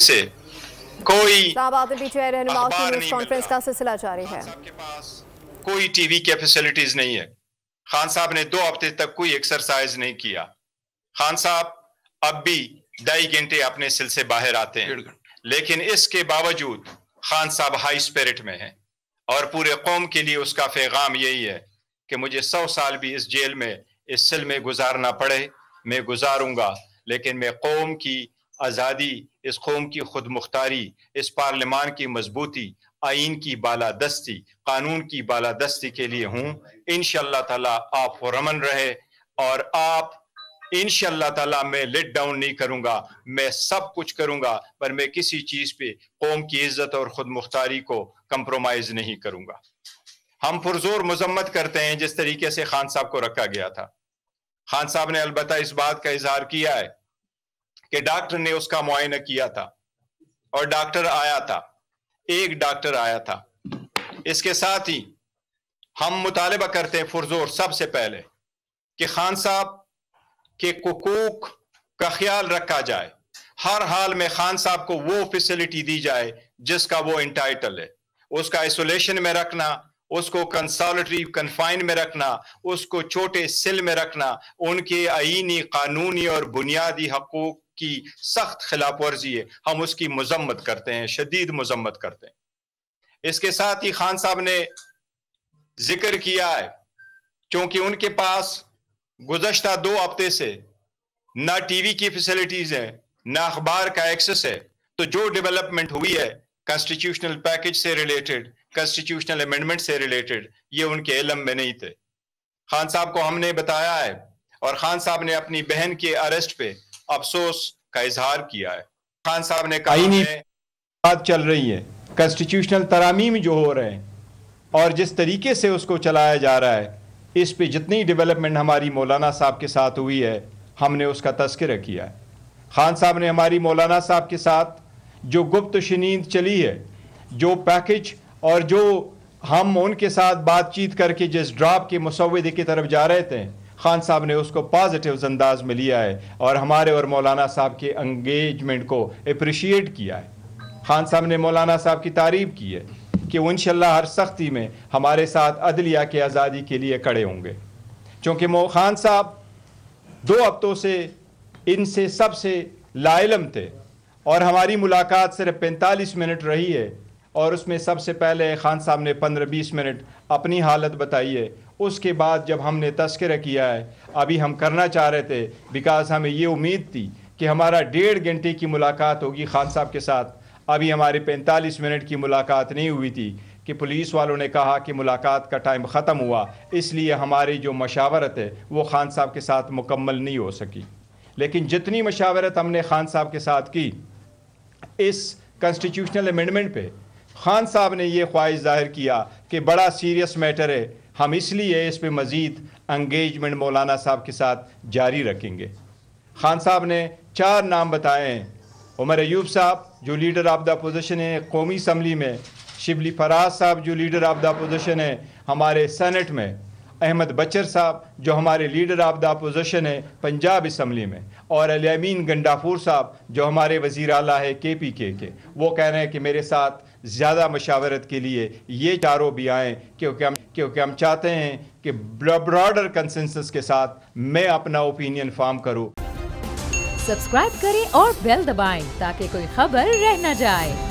سے کوئی इस्लामाबाद में पीछे रहनुमाओं की न्यूज़ कॉन्फ्रेंस का सिलसिला जारी है। के पास कोई टीवी के फैसिलिटीज नहीं है। खान साहब ने 2 हफ्ते तक कोई एक्सरसाइज नहीं किया। खान साहब अब भी 2.5 घंटे अपने सेल से बाहर आते हैं, लेकिन इसके बावजूद खान साहब हाई स्पिरिट में हैं और पूरे कौम के लिए उसका पैगाम यही है कि मुझे 100 साल भी इस जेल में, इस सेल में गुजारना पड़े, मैं गुजारूंगा, लेकिन मैं कौम की आज़ादी, इस कौम की खुद मुख्तारी, इस पार्लिमान की मजबूती, आइन की बालादस्ती, कानून की बालादस्ती के लिए हूँ। इंशाअल्लाह ताला आप पुरअमन रहे और आप इंशाअल्लाह ताला मैं लेट डाउन नहीं करूंगा, मैं सब कुछ करूंगा, पर मैं किसी चीज पे कौम की इज्जत और खुद मुख्तारी को कंप्रोमाइज नहीं करूंगा। हम पुरजोर मजम्मत करते हैं जिस तरीके से खान साहब को रखा गया था। खान साहब ने अलबत्ता इस बात का इजहार किया है कि डॉक्टर ने उसका मुआयना किया था और डॉक्टर आया था, एक डॉक्टर आया था। इसके साथ ही हम मुतालिबा करते हैं पुरजोर सबसे पहले कि खान साहब के हुकूक का ख्याल रखा जाए, हर हाल में खान साहब को वो फैसिलिटी दी जाए जिसका वो इंटाइटल है। उसका आइसोलेशन में रखना, उसको कंसोलिटरी कन्फाइन में रखना, उसको छोटे सेल में रखना, उनके आईनी, कानूनी और बुनियादी हकूक की सख्त खिलाफ वर्जी है। हम उसकी मजम्मत करते हैं, शदीद मजम्मत करते हैं। इसके साथ ही खान साहब ने जिक्र किया है क्योंकि उनके पास गुज़श्ता 2 हफ्ते से ना टीवी की फैसिलिटीज है, ना अखबार का एक्सेस है, तो जो डेवलपमेंट हुई है कॉन्स्टिट्यूशनल पैकेज से रिलेटेड, कॉन्स्टिट्यूशनल अमेंडमेंट से रिलेटेड, ये उनके इल्म में नहीं थे। खान साहब को हमने बताया है और खान साहब ने अपनी बहन के अरेस्ट पे अफसोस का इजहार किया है। खान साहब ने कहा है बात चल रही है, कॉन्स्टिट्यूशनल तरामीम जो हो रहे हैं और जिस तरीके से उसको चलाया जा रहा है, इस पे जितनी डेवलपमेंट हमारी मौलाना साहब के साथ हुई है हमने उसका तज़किरा किया है। खान साहब ने हमारी मौलाना साहब के साथ जो गुप्त शनीद चली है, जो पैकेज और जो हम उनके साथ बातचीत करके जिस ड्राफ्ट के मुसव्वदे की तरफ जा रहे थे, खान साहब ने उसको पॉजिटिव अंदाज में लिया है और हमारे और मौलाना साहब के एंगेजमेंट को अप्रिशिएट किया है। खान साहब ने मौलाना साहब की तारीफ की है कि वो इंशाअल्लाह हर सख्ती में हमारे साथ अदलिया की आज़ादी के लिए खड़े होंगे। चूँकि खान साहब 2 हफ्तों से इनसे सबसे लाइलम थे और हमारी मुलाकात सिर्फ 45 मिनट रही है और उसमें सबसे पहले खान साहब ने 15-20 मिनट अपनी हालत बताई है। उसके बाद जब हमने तज़किरा किया है, अभी हम करना चाह रहे थे बिकॉज़ हमें ये उम्मीद थी कि हमारा 1.5 घंटे की मुलाकात होगी खान साहब के साथ, अभी हमारी 45 मिनट की मुलाकात नहीं हुई थी कि पुलिस वालों ने कहा कि मुलाकात का टाइम ख़त्म हुआ, इसलिए हमारी जो मशावरत है वो खान साहब के साथ मुकम्मल नहीं हो सकी। लेकिन जितनी मशावरत हमने खान साहब के साथ की इस कॉन्स्टिट्यूशनल अमेंडमेंट पे, खान साहब ने ये ख्वाहिश ज़ाहिर किया कि बड़ा सीरियस मैटर है, हम इसलिए इस पे मज़ीद एंगेजमेंट मौलाना साहब के साथ जारी रखेंगे। खान साहब ने 4 नाम बताए हैं। उमर अयूब साहब जो लीडर ऑफ द अपोजिशन है कौमी असम्बली में, शिबली फराज साहब जो लीडर ऑफ द अपोजिशन है हमारे सेनेट में, अहमद बचर साहब जो हमारे लीडर ऑफ द अपोजिशन है पंजाब असम्बली में, और अली अमीन गंडाफूर साहब जो हमारे वज़ीर आला है KPK के। वो कह रहे हैं कि मेरे साथ ज़्यादा मशावरत के लिए ये चारों भी आएँ क्योंकि हम चाहते हैं कि ब्रॉडर कंसेंसस के साथ मैं अपना ओपिनियन फॉर्म करूँ। सब्सक्राइब करें और बेल दबाएं ताकि कोई खबर रह न जाए।